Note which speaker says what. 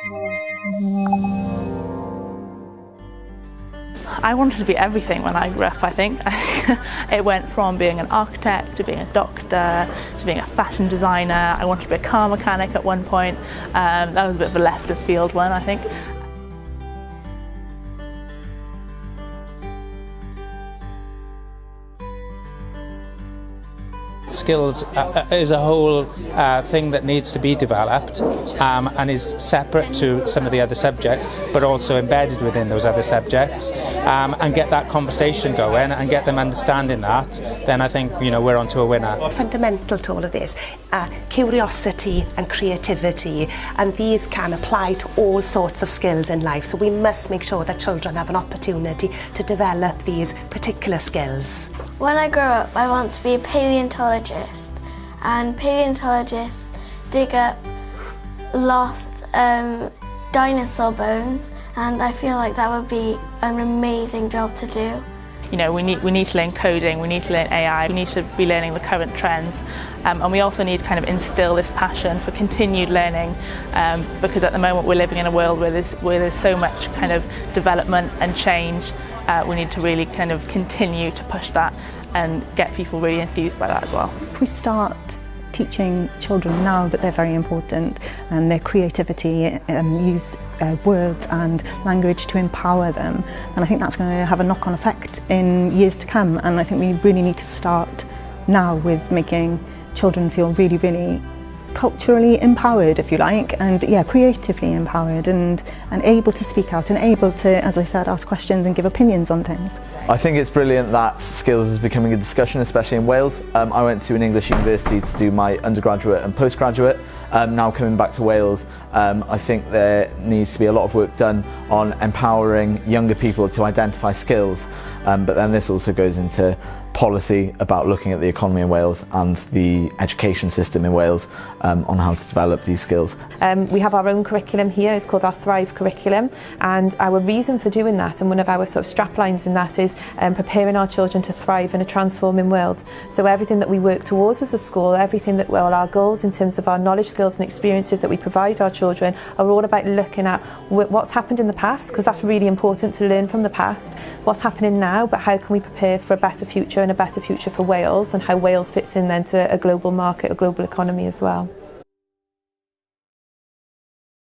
Speaker 1: I wanted to be everything when I grew up, I think. It went from being an architect to being a doctor to being a fashion designer. I wanted to be a car mechanic at one point. That was a bit of a left of field one, I think.
Speaker 2: Skills is a whole thing that needs to be developed and is separate to some of the other subjects, but also embedded within those other subjects, and get that conversation going and get them understanding that, then I think, you know, we're onto a winner.
Speaker 3: Fundamental to all of this, curiosity and creativity, and these can apply to all sorts of skills in life, so we must make sure that children have an opportunity to develop these particular skills.
Speaker 4: When I grow up, I want to be a paleontologist, and paleontologists dig up lost dinosaur bones, and I feel like that would be an amazing job to do.
Speaker 1: You know, we need to learn coding, we need to learn AI, we need to be learning the current trends, and we also need to kind of instill this passion for continued learning, because at the moment we're living in a world where there's so much kind of development and change. We need to really kind of continue to push that and get people really enthused by that as well.
Speaker 5: If we start teaching children now that they're very important and their creativity, use words and language to empower them, and I think that's going to have a knock-on effect in years to come, and I think we really need to start now with making children feel really, really culturally empowered, if you like, and yeah, creatively empowered and able to speak out and able to, as I said, ask questions and give opinions on things.
Speaker 6: I think it's brilliant that skills is becoming a discussion, especially in Wales. I went to an English university to do my undergraduate and postgraduate. Now coming back to Wales, I think there needs to be a lot of work done on empowering younger people to identify skills, but then this also goes into policy about looking at the economy in Wales and the education system in Wales on how to develop these skills.
Speaker 7: We have our own curriculum here, it's called our Thrive curriculum, and our reason for doing that, and one of our sort of straplines in that, is preparing our children to thrive in a transforming world. So everything that we work towards as a school, everything that, well, our goals in terms of our knowledge, skills and experiences that we provide our children are all about looking at what's happened in the past, because that's really important to learn from the past, what's happening now, but how can we prepare for a better future and a better future for Wales, and how Wales fits in then to a global market, a global economy as well.